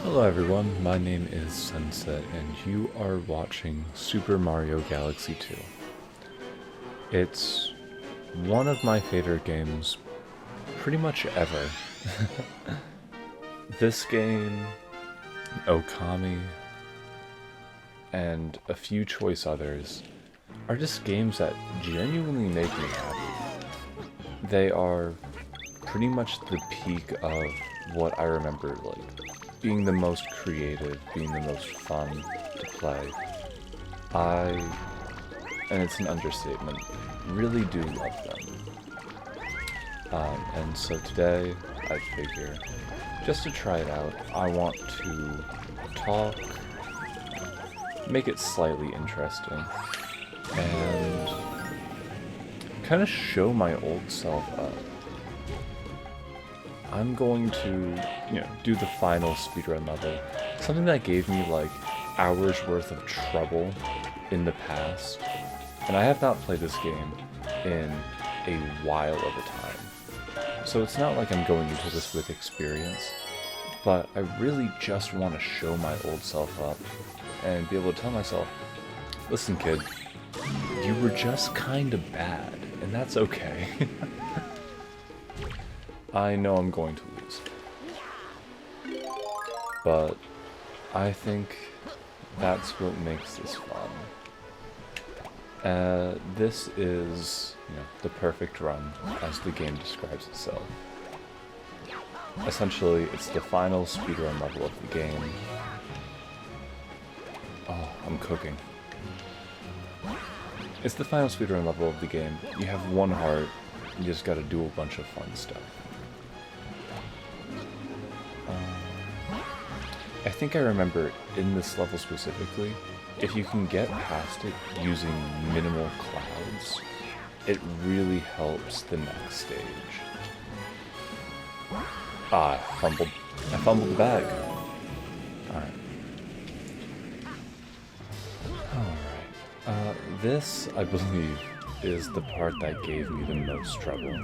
Hello everyone, my name is Sunset and you are watching Super Mario Galaxy 2. It's one of my favorite games pretty much ever. This game, Okami, and a few choice others are just games that genuinely make me happy. They are pretty much the peak of what I remember being the most creative, being the most fun to play. And it's an understatement, really do love them. And so today, I figure, just to try it out, I want to talk, make it slightly interesting, and kind of show my old self up. I'm going to, do the final speedrun level. Something that gave me, hours worth of trouble in the past. And I have not played this game in a while of a time. So it's not like I'm going into this with experience. But I really just want to show my old self up and be able to tell myself, listen kid, you were just kinda bad, and that's okay. I know I'm going to lose, but I think that's what makes this fun. This is, the perfect run, as the game describes itself. Essentially, it's the final speedrun level of the game. Oh, I'm cooking. It's the final speedrun level of the game. You have one heart, you just gotta do a bunch of fun stuff. I think I remember in this level specifically, if you can get past it using minimal clouds, it really helps the next stage. Ah, I fumbled the bag. Alright. This, I believe, is the part that gave me the most trouble.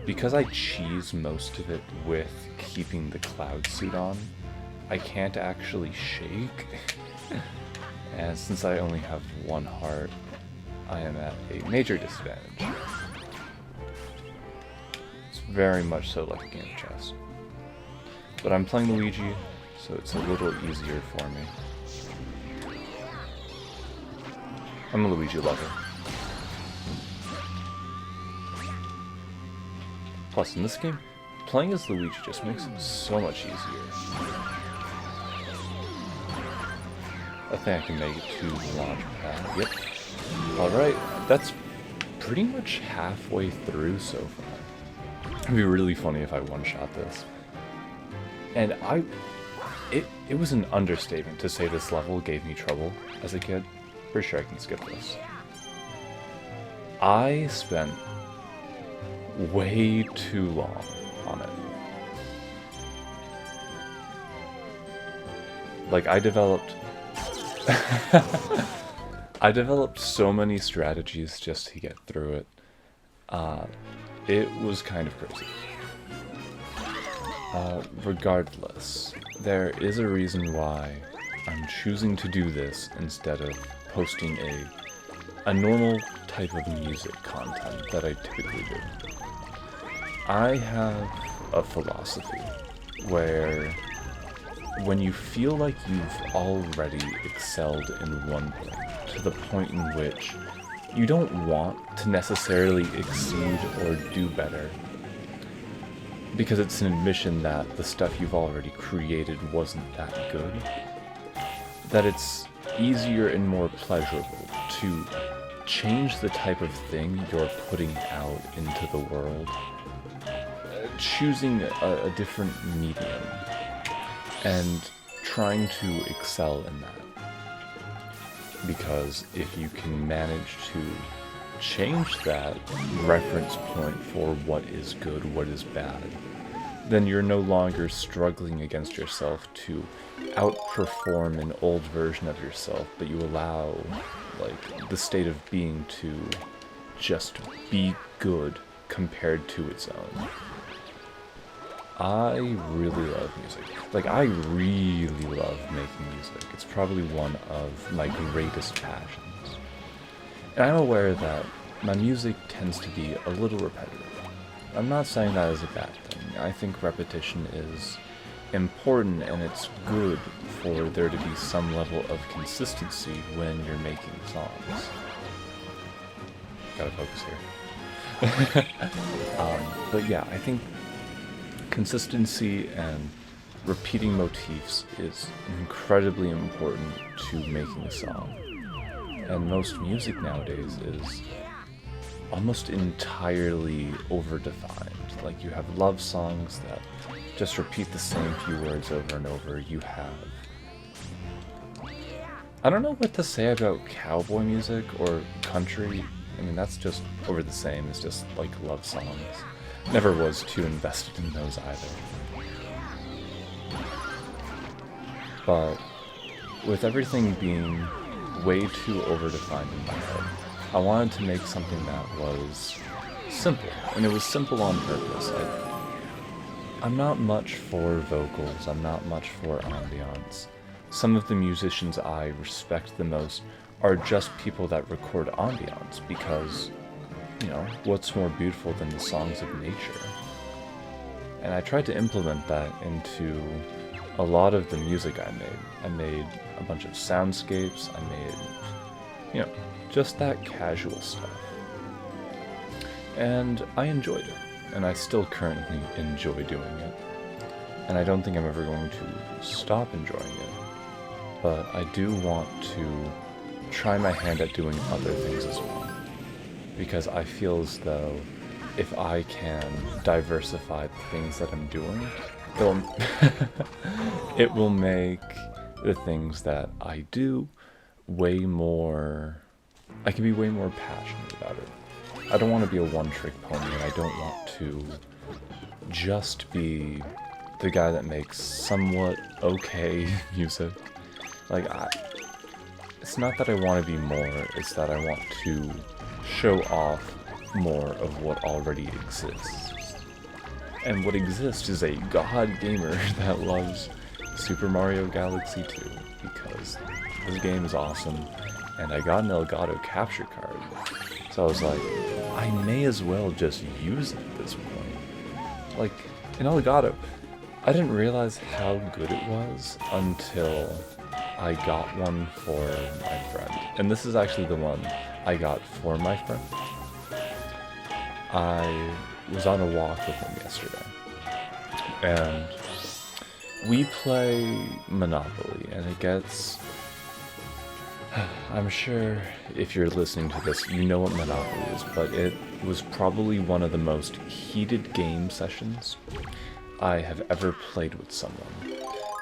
Because I cheese most of it with keeping the cloud suit on, I can't actually shake, and since I only have one heart, I am at a major disadvantage. It's very much so like a game of chess. But I'm playing Luigi, so it's a little easier for me. I'm a Luigi lover. Plus, in this game, playing as Luigi just makes it so much easier. I think I can make it to the launch pad. Yep. Alright, that's pretty much halfway through so far. It'd be really funny if I one-shot this. And it was an understatement to say this level gave me trouble as a kid. Pretty sure I can skip this. I spent way too long on it. I developed so many strategies just to get through it. It was kind of crazy. Regardless, there is a reason why I'm choosing to do this instead of posting a normal type of music content that I typically do. I have a philosophy where when you feel like you've already excelled in one thing, to the point in which you don't want to necessarily exceed or do better, because it's an admission that the stuff you've already created wasn't that good, that it's easier and more pleasurable to change the type of thing you're putting out into the world, choosing a different medium, and trying to excel in that. Because if you can manage to change that reference point for what is good, what is bad, then you're no longer struggling against yourself to outperform an old version of yourself, but you allow, the state of being to just be good compared to its own. I really love music. Like, I really love making music. It's probably one of my greatest passions. And I'm aware that my music tends to be a little repetitive. I'm not saying that is a bad thing. I think repetition is important, and it's good for there to be some level of consistency when you're making songs. Gotta focus here. But yeah, I think consistency and repeating motifs is incredibly important to making a song. And most music nowadays is almost entirely overdefined. Like, you have love songs that just repeat the same few words over and over. You have... I don't know what to say about cowboy music or country. I mean, that's just over the same. It's just like love songs. Never was too invested in those either. But with everything being way too overdefined in my head, I wanted to make something that was simple. And it was simple on purpose. I'm not much for vocals. I'm not much for ambiance. Some of the musicians I respect the most are just people that record ambiance because, you know, what's more beautiful than the songs of nature? And I tried to implement that into a lot of the music I made. I made a bunch of soundscapes. I made, you know, just that casual stuff. And I enjoyed it. And I still currently enjoy doing it. And I don't think I'm ever going to stop enjoying it. But I do want to try my hand at doing other things as well. Because I feel as though if I can diversify the things that I'm doing, it will make the things that I do way more... I can be way more passionate about it. I don't want to be a one-trick pony, and I don't want to just be the guy that makes somewhat okay music. Like, it's not that I want to be more, it's that I want to show off more of what already exists. And what exists is a god gamer that loves Super Mario Galaxy 2, because this game is awesome, and I got an Elgato capture card. So I was like, I may as well just use it at this point. Like, in Elgato, I didn't realize how good it was until I got one for my friend. And this is actually the one I got for my friend. I was on a walk with him yesterday, and we play Monopoly, and it gets... I'm sure if you're listening to this, you know what Monopoly is, but it was probably one of the most heated game sessions I have ever played with someone.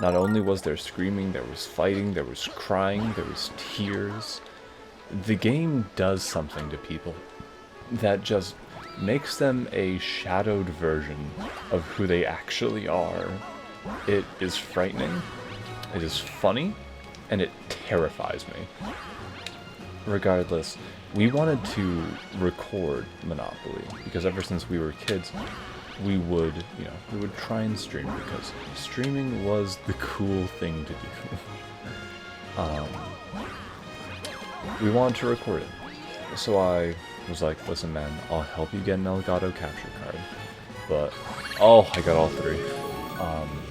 Not only was there screaming, there was fighting, there was crying, there was tears. The game does something to people that just makes them a shadowed version of who they actually are. It is frightening, it is funny, and it terrifies me. Regardless, we wanted to record Monopoly, because ever since we were kids, we would try and stream, because streaming was the cool thing to do. We wanted to record it. So I was like, listen man, I'll help you get an Elgato capture card, but, oh, I got all three.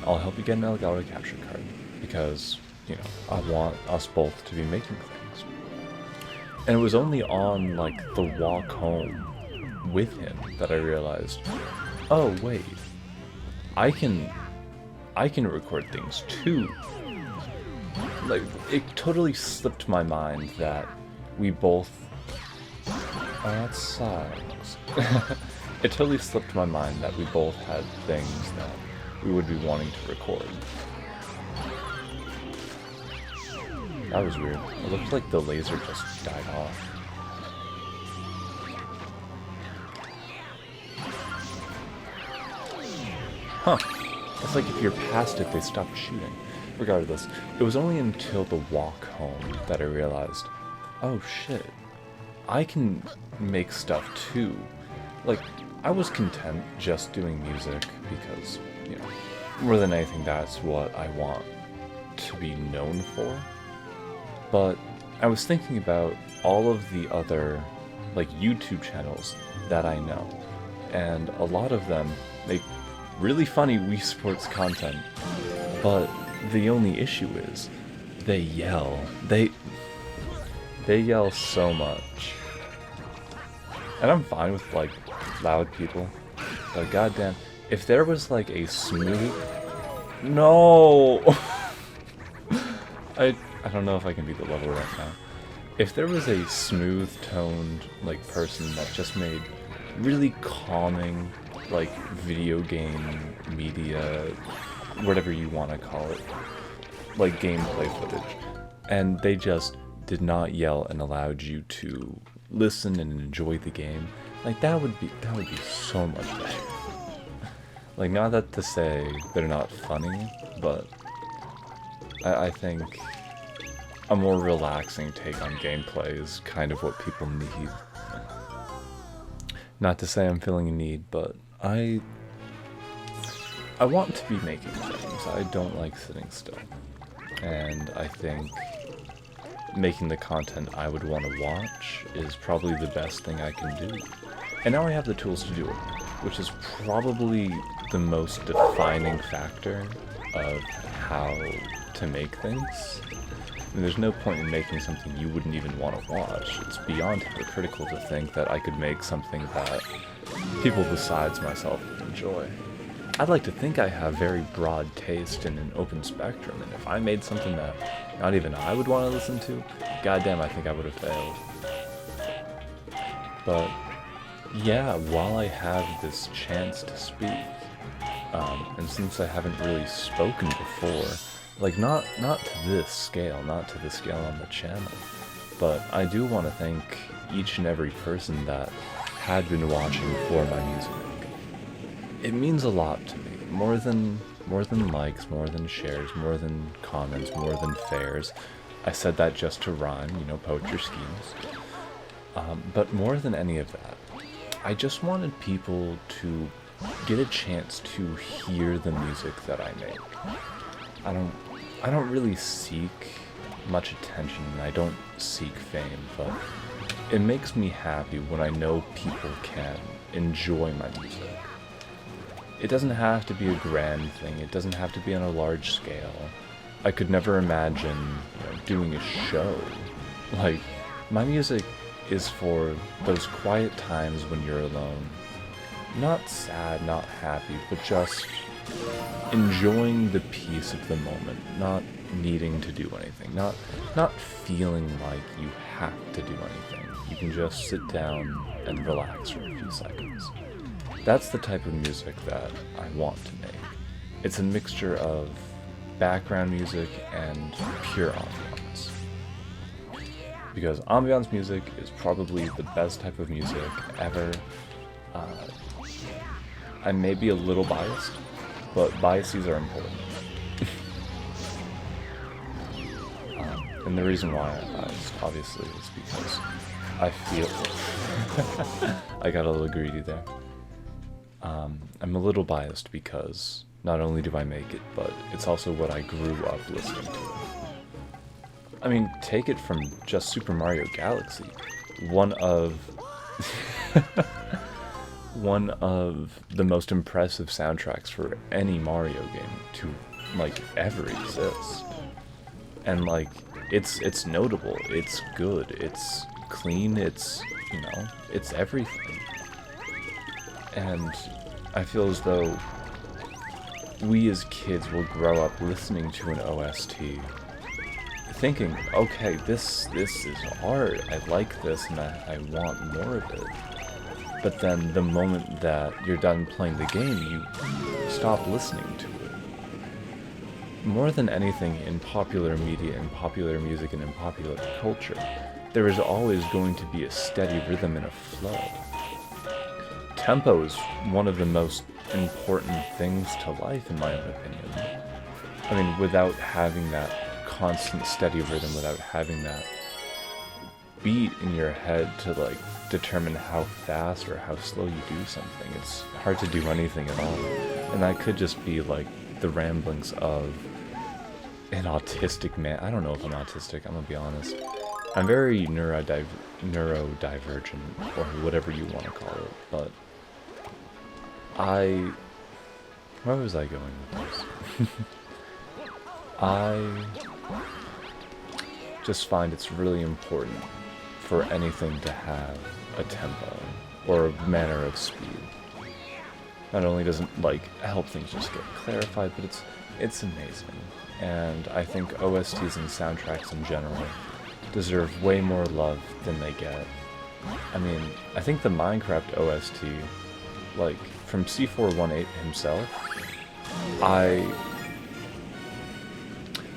I'll help you get an Elgato capture card, because, you know, I want us both to be making things. And it was only on, like, the walk home with him that I realized, oh wait, I can record things too. Like, it totally slipped my mind that we both... Oh, that sucks. It totally slipped my mind that we both had things that we would be wanting to record. That was weird. It looked like the laser just died off. Huh. It's like if you're past it, they stop shooting. Regardless, it was only until the walk home that I realized, oh shit, I can make stuff too. Like, I was content just doing music because, you know, more than anything, that's what I want to be known for. But I was thinking about all of the other, like, YouTube channels that I know, and a lot of them make really funny Wii Sports content, but the only issue is they yell. They yell so much. And I'm fine with, like, loud people, but goddamn, if there was, like, a smooth... No! I don't know if I can beat the level right now. If there was a smooth-toned, like, person that just made really calming, like, video game media, whatever you want to call it, like gameplay footage, and they just did not yell and allowed you to listen and enjoy the game, like, that would be so much better. Like, not that to say they're not funny, but I think a more relaxing take on gameplay is kind of what people need. Not to say I'm feeling a need, but I want to be making things. I don't like sitting still. And I think making the content I would want to watch is probably the best thing I can do. And now I have the tools to do it, which is probably the most defining factor of how to make things. I mean, there's no point in making something you wouldn't even want to watch. It's beyond hypocritical to think that I could make something that people besides myself would enjoy. I'd like to think I have very broad taste and an open spectrum, and if I made something that not even I would want to listen to, goddamn, I think I would have failed. But yeah, while I have this chance to speak, and since I haven't really spoken before, like, not to this scale, not to the scale on the channel, but I do want to thank each and every person that had been watching for my music. It means a lot to me, more than likes, more than shares, more than comments, more than fares. I said that just to rhyme, you know, poetry schemes. But more than any of that, I just wanted people to get a chance to hear the music that I make. I don't really seek much attention, and I don't seek fame, but it makes me happy when I know people can enjoy my music. It doesn't have to be a grand thing, it doesn't have to be on a large scale. I could never imagine, you know, doing a show. Like, my music is for those quiet times when you're alone. Not sad, not happy, but just enjoying the peace of the moment, not needing to do anything, not feeling like you have to do anything. You can just sit down and relax for a few seconds. That's the type of music that I want to make. It's a mixture of background music and pure ambiance. Because ambiance music is probably the best type of music ever. I may be a little biased, but biases are important. And the reason why I'm biased, obviously, is because I feel... I got a little greedy there. I'm a little biased because not only do I make it, but it's also what I grew up listening to. I mean, take it from just Super Mario Galaxy, one of the most impressive soundtracks for any Mario game to, like, ever exist. And, like, it's notable, it's good, it's clean, it's, you know, it's everything. And I feel as though we as kids will grow up listening to an OST, thinking, okay, this is art, I like this and I want more of it. But then the moment that you're done playing the game, you stop listening to it. More than anything in popular media, in popular music, and in popular culture, there is always going to be a steady rhythm and a flow. Tempo is one of the most important things to life, in my own opinion. I mean, without having that constant steady rhythm, without having that beat in your head to, like, determine how fast or how slow you do something, it's hard to do anything at all. And that could just be like the ramblings of an autistic man. I don't know if I'm autistic, I'm gonna be honest. I'm very neurodivergent, or whatever you want to call it, but where was I going with this? I just find it's really important for anything to have a tempo or a manner of speed. Not only does it like help things just get clarified, but it's amazing. And I think OSTs and soundtracks in general deserve way more love than they get. I mean, I think the Minecraft OST, like from C418 himself,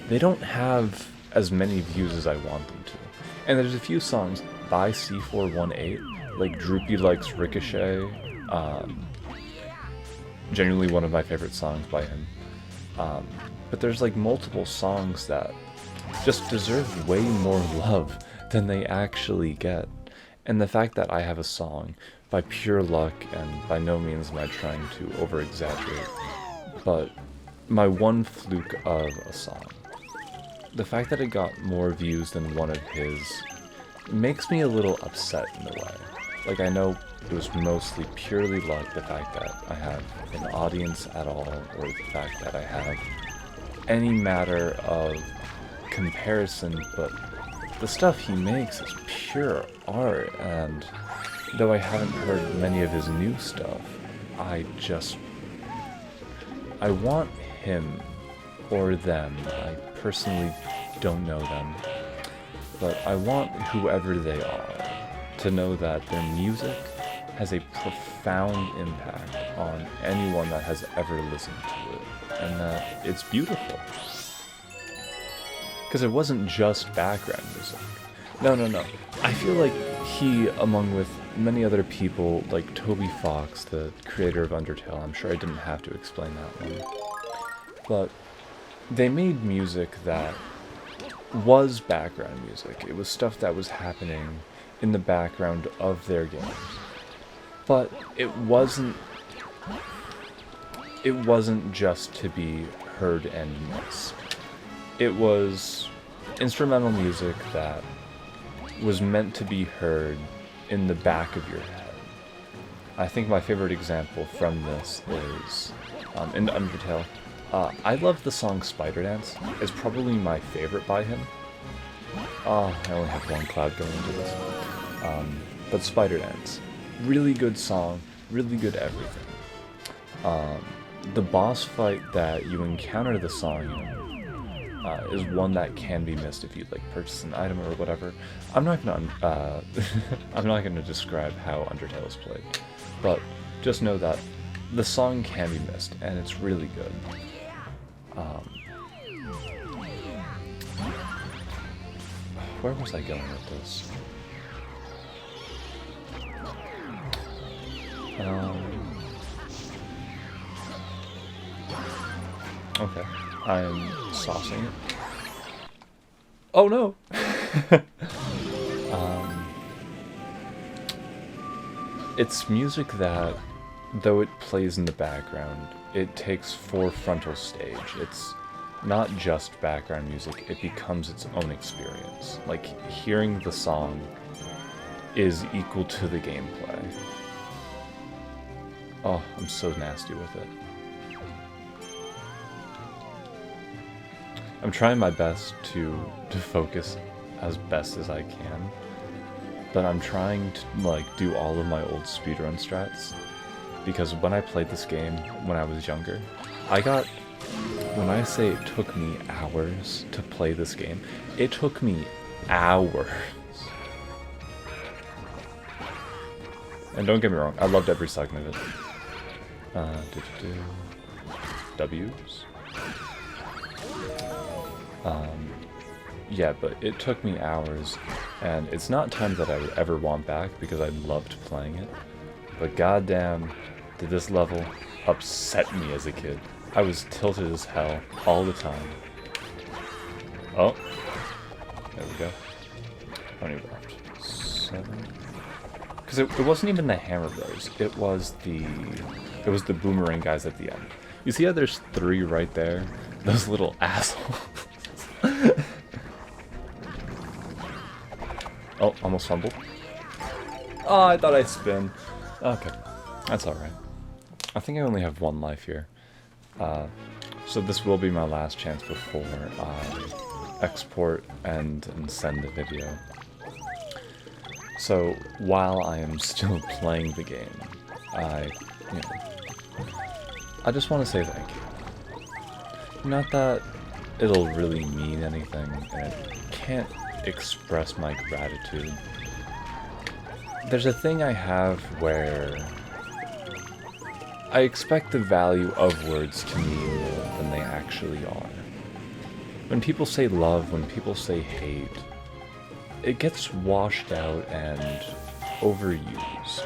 they don't have as many views as I want them to. And there's a few songs by C418, like Droopy Likes Ricochet, genuinely one of my favorite songs by him. But there's like multiple songs that just deserve way more love than they actually get. And the fact that I have a song, by pure luck, and by no means am I trying to over-exaggerate, but my one fluke of a song, the fact that it got more views than one of his makes me a little upset in a way. Like, I know it was mostly purely luck, the fact that I have an audience at all, or the fact that I have any matter of comparison, but the stuff he makes is pure art, and though I haven't heard many of his new stuff, I want him, or them, I personally don't know them, but I want whoever they are to know that their music has a profound impact on anyone that has ever listened to it, and that it's beautiful. Because it wasn't just background music. No. I feel like he, along with many other people, like Toby Fox, the creator of Undertale, I'm sure I didn't have to explain that one, but they made music that was background music. It was stuff that was happening in the background of their games. But it wasn't just to be heard and missed. It was instrumental music that was meant to be heard in the back of your head. I think my favorite example from this is in Undertale. I love the song Spider Dance. It's probably my favorite by him. Oh, I only have one cloud going into this. But Spider Dance. Really good song, really good everything. The boss fight that you encounter the song in is one that can be missed if you like purchase an item or whatever. I'm not gonna describe how Undertale is played, but just know that the song can be missed, and it's really good. Where was I going with this? Okay, I'm saucing it. Oh no! It's music that, though it plays in the background, it takes frontal stage. It's not just background music, it becomes its own experience. Like, hearing the song is equal to the gameplay. Oh, I'm so nasty with it. I'm trying my best to focus as best as I can, but I'm trying to like do all of my old speedrun strats, because when I played this game when I was younger, when I say it took me hours to play this game, it took me hours. And don't get me wrong, I loved every second of it. W's? Yeah, but it took me hours, and it's not time that I would ever want back because I loved playing it. But goddamn, did this level upset me as a kid. I was tilted as hell all the time. Oh, there we go. How many left? 7? Because it wasn't even the hammer bros. It was the It was the boomerang guys at the end. You see how there's 3 right there? Those little assholes. Oh, almost fumbled. Oh, I thought I spin. Okay, that's alright. I think I only have 1 life here. So this will be my last chance before I export and send a video. So while I am still playing the game, I just want to say thank you. Not that it'll really mean anything, and it can't express my gratitude. There's a thing I have where I expect the value of words to mean more than they actually are. When people say love, when people say hate, it gets washed out and overused.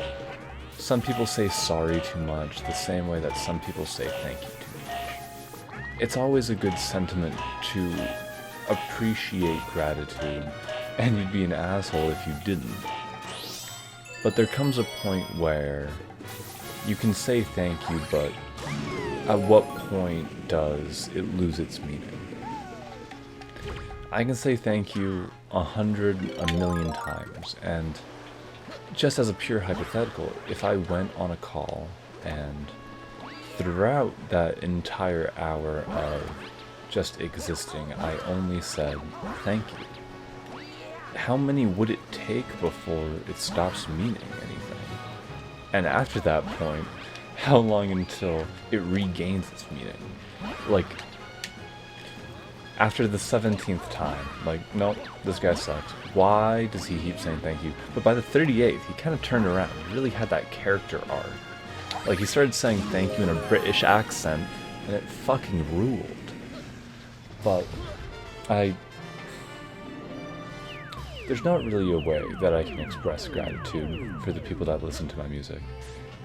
Some people say sorry too much, the same way that some people say thank you too much. It's always a good sentiment to appreciate gratitude, and you'd be an asshole if you didn't. But there comes a point where you can say thank you, but at what point does it lose its meaning? I can say thank you 100, 1,000,000 times, and just as a pure hypothetical, if I went on a call and throughout that entire hour of just existing, I only said thank you, how many would it take before it stops meaning anything? And after that point, how long until it regains its meaning? Like, after the 17th time, like, nope, this guy sucks. Why does he keep saying thank you? But by the 38th, he kind of turned around. He really had that character arc. Like, he started saying thank you in a British accent, and it fucking ruled. But there's not really a way that I can express gratitude for the people that listen to my music.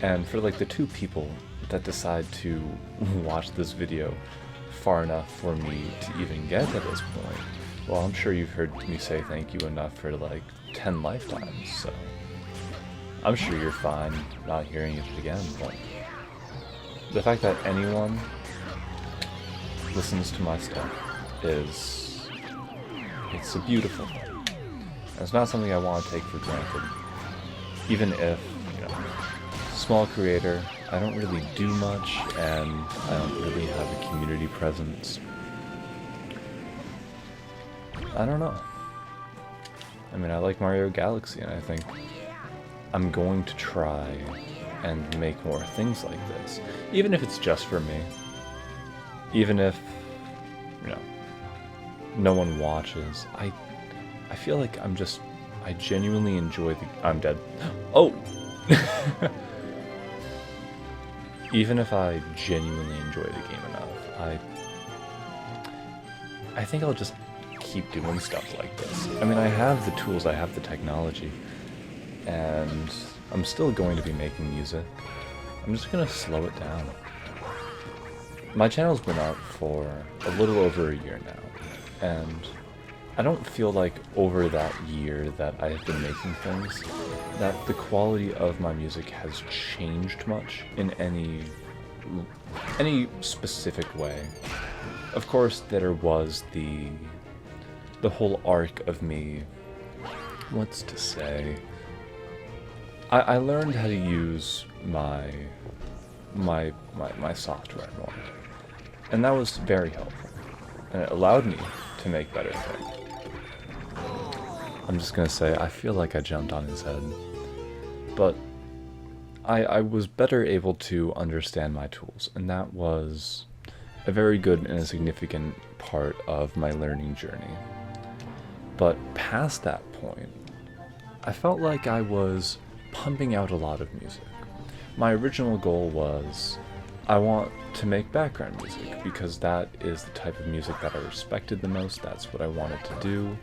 And for like the 2 people that decide to watch this video far enough for me to even get to this point, well, I'm sure you've heard me say thank you enough for like 10 lifetimes, so I'm sure you're fine not hearing it again. But the fact that anyone listens to my stuff it's a beautiful thing. It's not something I want to take for granted. Even if, small creator, I don't really do much, and I don't really have a community presence. I don't know. I mean, I like Mario Galaxy, and I think I'm going to try and make more things like this. Even if it's just for me. Even if, no one watches. I feel like I genuinely enjoy I'm dead. Oh! Even if I genuinely enjoy the game enough, I think I'll just keep doing stuff like this. I mean, I have the tools, I have the technology, and I'm still going to be making music. I'm just gonna slow it down. My channel's been out for a little over a year now, and I don't feel like over that year that I have been making things, that the quality of my music has changed much in any specific way. Of course, there was the whole arc of me, what's to say, I learned how to use my software more, and that was very helpful, and it allowed me to make better things. I'm just gonna say, I feel like I jumped on his head, but I was better able to understand my tools, and that was a very good and a significant part of my learning journey. But past that point, I felt like I was pumping out a lot of music. My original goal was, I want to make background music, because that is the type of music that I respected the most, that's what I wanted to do.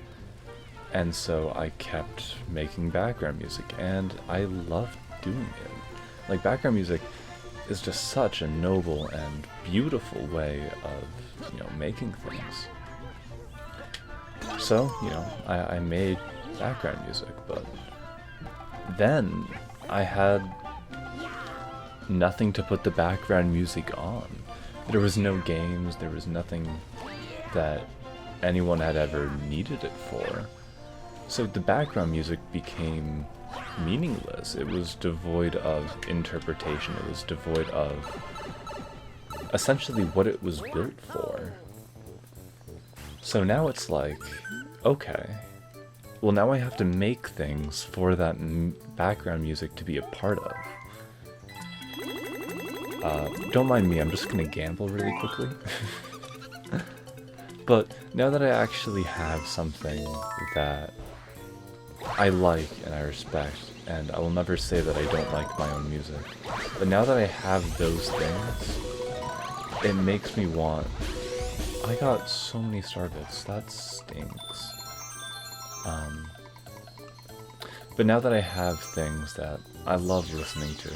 And so I kept making background music, and I loved doing it. Like, background music is just such a noble and beautiful way of, making things. So, I made background music, but then I had nothing to put the background music on. There was no games, there was nothing that anyone had ever needed it for. So the background music became meaningless. It was devoid of interpretation. It was devoid of essentially what it was built for. So now it's like, okay, well now I have to make things for that background music to be a part of. Don't mind me, I'm just gonna gamble really quickly. But now that I actually have something that I like and I respect, and I will never say that I don't like my own music, but now that I have those things, it makes me want... I got so many star bits, that stinks. But now that I have things that I love listening to,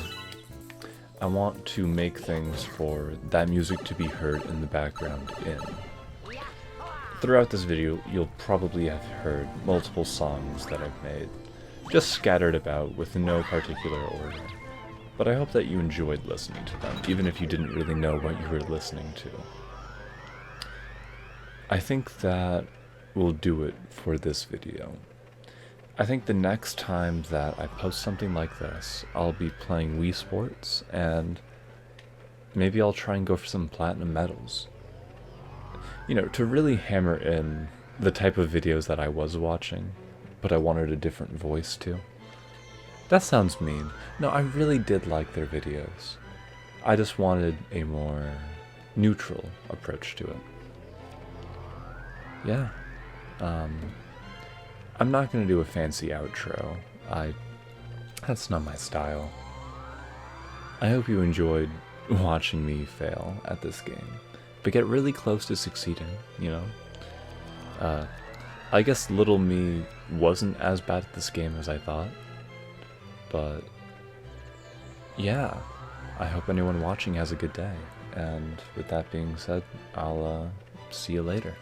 I want to make things for that music to be heard in the background in. Throughout this video, you'll probably have heard multiple songs that I've made, just scattered about with no particular order. But I hope that you enjoyed listening to them, even if you didn't really know what you were listening to. I think that will do it for this video. I think the next time that I post something like this, I'll be playing Wii Sports, and maybe I'll try and go for some platinum medals. You know, to really hammer in the type of videos that I was watching, but I wanted a different voice to. That sounds mean. No, I really did like their videos. I just wanted a more neutral approach to it. Yeah. I'm not gonna do a fancy outro. That's not my style. I hope you enjoyed watching me fail at this game, but get really close to succeeding, you know? I guess little me wasn't as bad at this game as I thought, but yeah, I hope anyone watching has a good day, and with that being said, I'll see you later.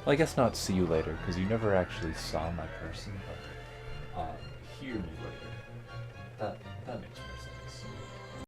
Well, I guess not see you later, because you never actually saw my person, but hear me later. That makes more sense.